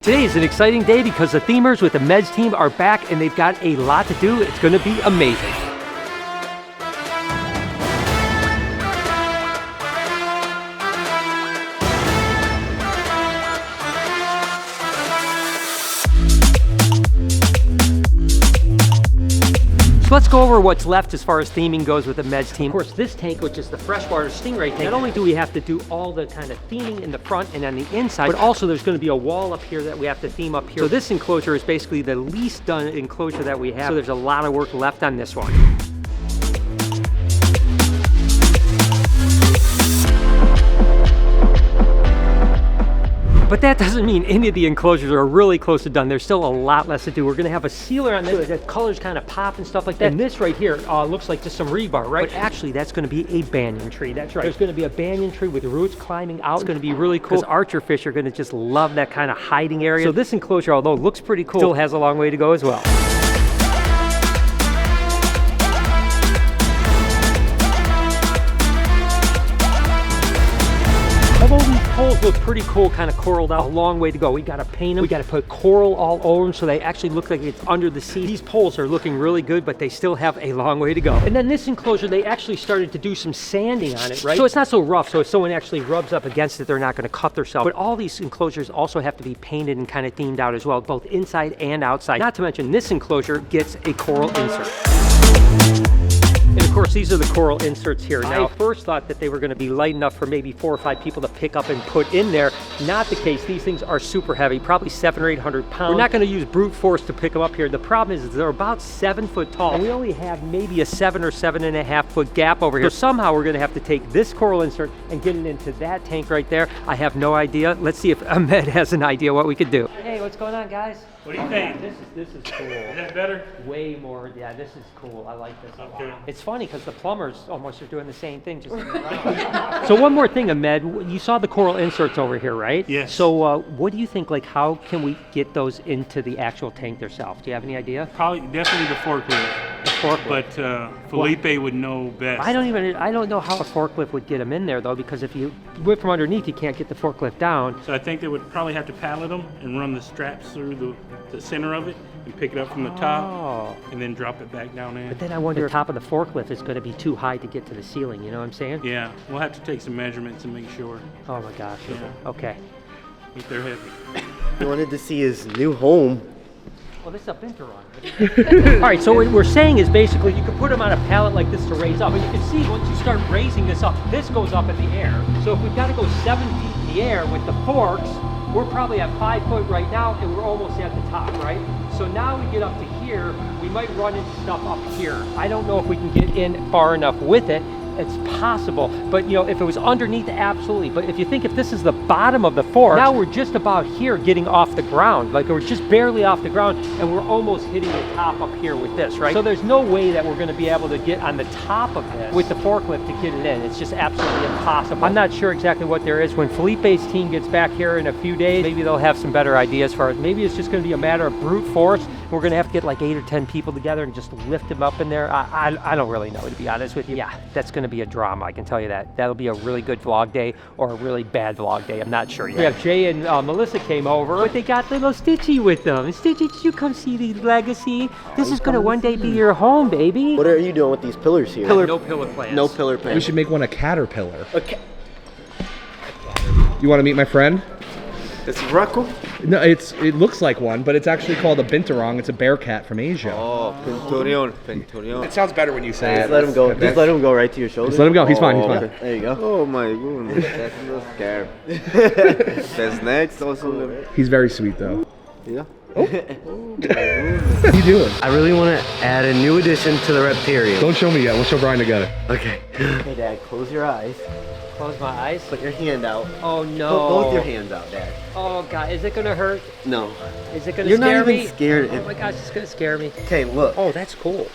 Today is an exciting day because the themers with the Meds team are back and they've got a lot to do. It's going to be amazing. So let's go over what's left as far as theming goes with the Meds team. Of course, this tank, which is the freshwater stingray tank, not only do we have to do all the kind of theming in the front and on the inside, but also there's going to be a wall up here that we have to theme up here. So this enclosure is basically the least done enclosure that we have. So there's a lot of work left on this one. But that doesn't mean any of the enclosures are really close to done. There's still a lot less to do. We're gonna have a sealer on this, so the colors kind of pop and stuff like that. And this right here looks like just some rebar, right? But actually that's gonna be a banyan tree, that's right. There's gonna be a banyan tree with roots climbing out. It's gonna be really cool. Because archer fish are gonna just love that kind of hiding area. So this enclosure, although it looks pretty cool, still has a long way to go as well. Although these poles look pretty cool, kind of coraled out, a long way to go. We gotta paint them, we gotta put coral all over them so they actually look like it's under the sea. These poles are looking really good, but they still have a long way to go. And then this enclosure, they actually started to do some sanding on it, right? So it's not so rough, so if someone actually rubs up against it, they're not gonna cut themselves. But all these enclosures also have to be painted and kind of themed out as well, both inside and outside. Not to mention, this enclosure gets a coral insert. And of course, these are the coral inserts here. Now, I first thought that they were going to be light enough for maybe 4 or 5 people to pick up and put in there. Not the case. These things are super heavy, probably 700 or 800 pounds. We're not going to use brute force to pick them up here. The problem is they're about 7 foot tall, and we only have maybe a 7 or 7.5 foot gap over here. So somehow we're going to have to take this coral insert and get it into that tank right there. I have no idea. Let's see if Ahmed has an idea what we could do. Hey, what's going on, guys? What do you think? This is cool. Is that better? Way more. Yeah, this is cool. I like this a lot. Okay. It's funny because the plumbers almost are doing the same thing. Just So one more thing, Ahmed. You saw the coral inserts over here, right? Yes. So what do you think? Like, how can we get those into the actual tank themselves? Do you have any idea? Probably, definitely the forklift. The forklift. But Felipe would know best. I don't know how a forklift would get them in there though, because if you whip from underneath, you can't get the forklift down. So I think they would probably have to pallet them and run the straps through the center of it and pick it up from the top and then drop it back down in. But then I wonder if the top of the forklift is going to be too high to get to the ceiling, you know what I'm saying? Yeah, we'll have to take some measurements and make sure. Oh my gosh. Yeah. Okay. If they're heavy. He wanted to see his new home. Well, this is a binter run. All right, so what we're saying is basically you can put them on a pallet like this to raise up. And you can see once you start raising this up, this goes up in the air. So if we've got to go 7 feet in the air with the forks, we're probably at 5 foot right now and we're almost at the top, right? So now we get up to here, we might run into stuff up here. I don't know if we can get in far enough with it. It's possible, but you know, if it was underneath, absolutely. But if you think if this is the bottom of the fork, now we're just about here getting off the ground. Like we're just barely off the ground and we're almost hitting the top up here with this, right? So there's no way that we're gonna be able to get on the top of this with the forklift to get it in. It's just absolutely impossible. I'm not sure exactly what there is. When Felipe's team gets back here in a few days, maybe they'll have some better ideas for it. Maybe it's just gonna be a matter of brute force. We're gonna have to get like 8 or 10 people together and just lift them up in there. I don't really know, to be honest with you. Yeah, that's gonna be a drama, I can tell you that. That'll be a really good vlog day or a really bad vlog day. I'm not sure yet. We have Jay and Melissa came over, but they got little Stitchy with them. And Stitchy, did you come see the Legacy? This is gonna one day be your home, baby. What are you doing with these pillars here? No pillar plans. No pillar plans. We should make one a caterpillar. Okay. You want to meet my friend? This is Rocco? No, it looks like one, but it's actually called a binturong. It's a bear cat from Asia. Oh, Penturion. It sounds better when you say Just it. let him go. Just let him go right to your shoulder. Just let him go. He's fine. He's fine. Okay. There you go. Oh my goodness, that's a little scary. That's next also. He's very sweet though. Yeah. What are you doing? I really want to add a new addition to the Reptarium. Don't show me yet. We'll show Brian together. Okay. Hey, Dad, close your eyes. Close my eyes. Put your hand out. Oh no. Put both your hands out, Dad. Oh God, is it gonna hurt? No. Is it gonna You're scare not me? even scared. Oh my gosh, it's gonna scare me. Okay, look. Oh, that's cool.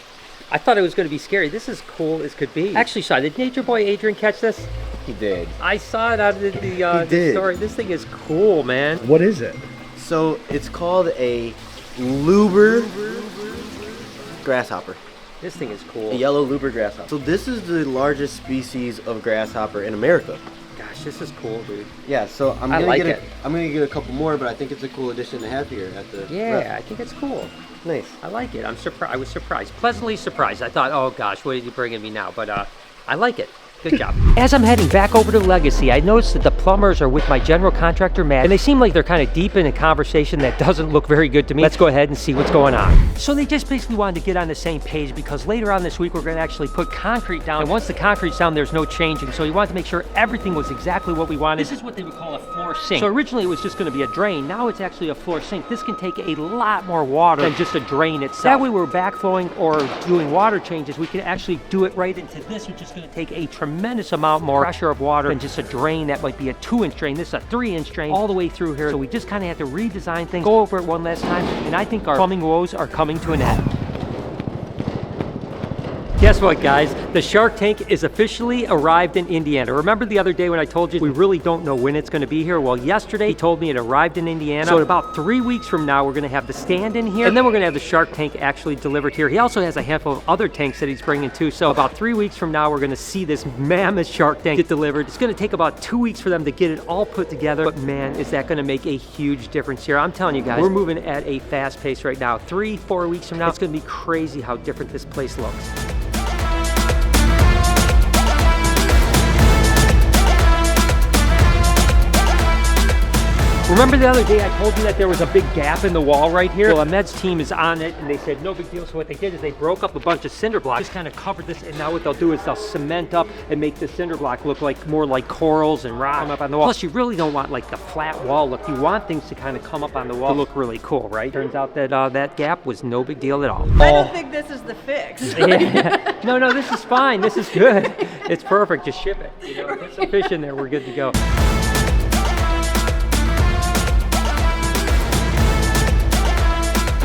I thought it was gonna be scary. This is cool as could be. Actually, sorry, did Nature Boy Adrian catch this? He did. I saw it out of the story. This thing is cool, man. What is it? So it's called a Luber Grasshopper. This thing is cool. A yellow Luber Grasshopper. So this is the largest species of grasshopper in America. Gosh, gosh, this is cool, dude. Yeah, so I'm I gonna like get it. I'm gonna get a couple more, but I think it's a cool addition to have here at the Yeah, rep. I think it's cool. Nice. I like it. I'm surprised. I was surprised, pleasantly surprised. I thought, oh gosh, what are you bringing me now? But I like it. Good job. As I'm heading back over to Legacy, I noticed that the plumbers are with my general contractor, Matt, and they seem like they're kind of deep in a conversation that doesn't look very good to me. Let's go ahead and see what's going on. So they just basically wanted to get on the same page because later on this week, we're going to actually put concrete down. And once the concrete's down, there's no changing. So he wanted to make sure everything was exactly what we wanted. This is what they would call a floor sink. So originally it was just going to be a drain. Now it's actually a floor sink. This can take a lot more water than just a drain itself. That way we're backflowing or doing water changes. We can actually do it right into this, which is going to take a tremendous amount more pressure of water than just a drain that might be a 2-inch drain. This is a 3-inch drain all the way through here. So we just kind of have to redesign things, go over it one last time, and I think our plumbing woes are coming to an end. Guess what, guys? The Shark Tank is officially arrived in Indiana. Remember the other day when I told you we really don't know when it's going to be here? Well, yesterday he told me it arrived in Indiana. So in about 3 weeks from now, we're going to have the stand in here, and then we're going to have the Shark Tank actually delivered here. He also has a handful of other tanks that he's bringing too. So about 3 weeks from now, we're going to see this mammoth Shark Tank get delivered. It's going to take about 2 weeks for them to get it all put together, but man, is that going to make a huge difference here. I'm telling you guys, we're moving at a fast pace right now. 3-4 weeks from now, it's going to be crazy how different this place looks. Remember the other day I told you that there was a big gap in the wall right here? Well, Ahmed's team is on it, and they said no big deal. So what they did is they broke up a bunch of cinder blocks, just kind of covered this, and now what they'll do is they'll cement up and make the cinder block look like more like corals and rock up on the wall. Plus, you really don't want like the flat wall look. You want things to kind of come up on the wall to look really cool, right? Turns out that that gap was no big deal at all. I don't think this is the fix. Yeah. No, this is fine. This is good. It's perfect. Just ship it. You know, put some fish in there. We're good to go.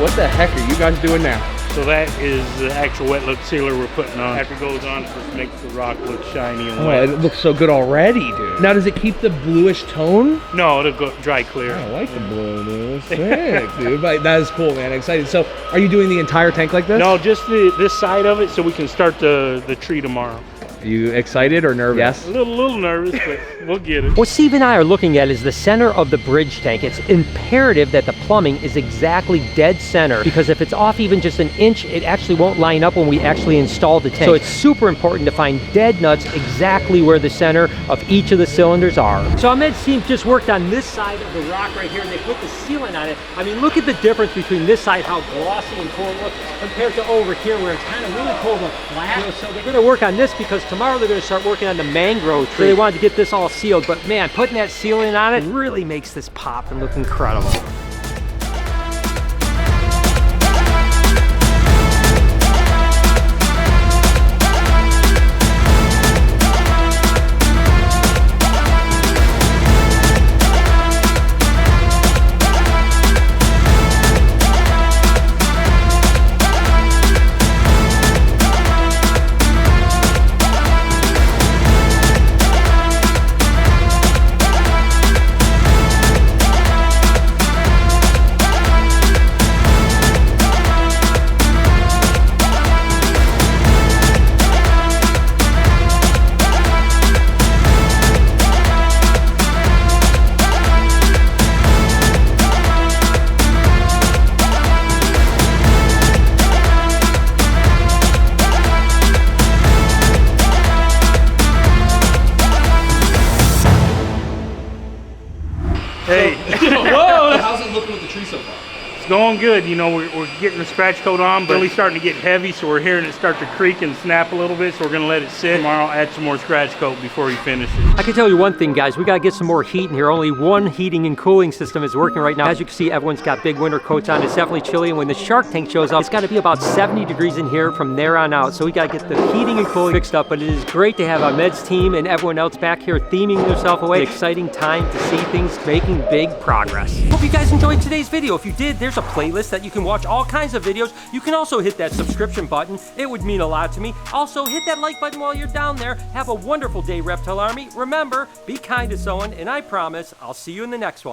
What the heck are you guys doing now? So that is the actual wet look sealer we're putting on. After it goes on, it just makes the rock look shiny and Oh, wet. it looks so good already, dude. Now, does it keep the bluish tone? No, it'll go dry clear. I like the blue, dude. Sick, dude. But that is cool, man. Excited. So, are you doing the entire tank like this? No, just this side of it so we can start the tree tomorrow. Are you excited or nervous? Yes. A little nervous, but we'll get it. What Steve and I are looking at is the center of the bridge tank. It's imperative that the plumbing is exactly dead center, because if it's off even just an inch, it actually won't line up when we actually install the tank. So it's super important to find dead nuts exactly where the center of each of the cylinders are. So Ahmed's team just worked on this side of the rock right here, and they put the sealant on it. I mean, look at the difference between this side, how glossy and cool it looks, compared to over here where it's kind of really cool but flat. You know, so they're going to work on this because tomorrow they're going to start working on the mangrove tree. So they wanted to get this all sealed, but man, putting that sealant on it really makes this pop and look incredible. Hey. Whoa! How's it looking with the tree so far? It's going good. You know, we're getting the scratch coat on, but it's starting to get heavy, so we're hearing it start to creak and snap a little bit, so we're going to let it sit. Tomorrow I'll add some more scratch coat before we finish it. I can tell you one thing, guys, we got to get some more heat in here. Only one heating and cooling system is working right now. As you can see, everyone's got big winter coats on. It's definitely chilly, and when the Shark Tank shows up, it's got to be about 70 degrees in here from there on out. So we got to get the heating and cooling fixed up, but it is great to have Ahmed's team and everyone else back here theming themselves away. It's an exciting time to see things making big progress. Hope you guys enjoyed today's video. If you did, there's a playlist that you can watch all kinds of videos. You can also hit that subscription button. It would mean a lot to me. Also, hit that like button while you're down there. Have a wonderful day, Reptile Army. Remember, be kind to someone, and I promise I'll see you in the next one.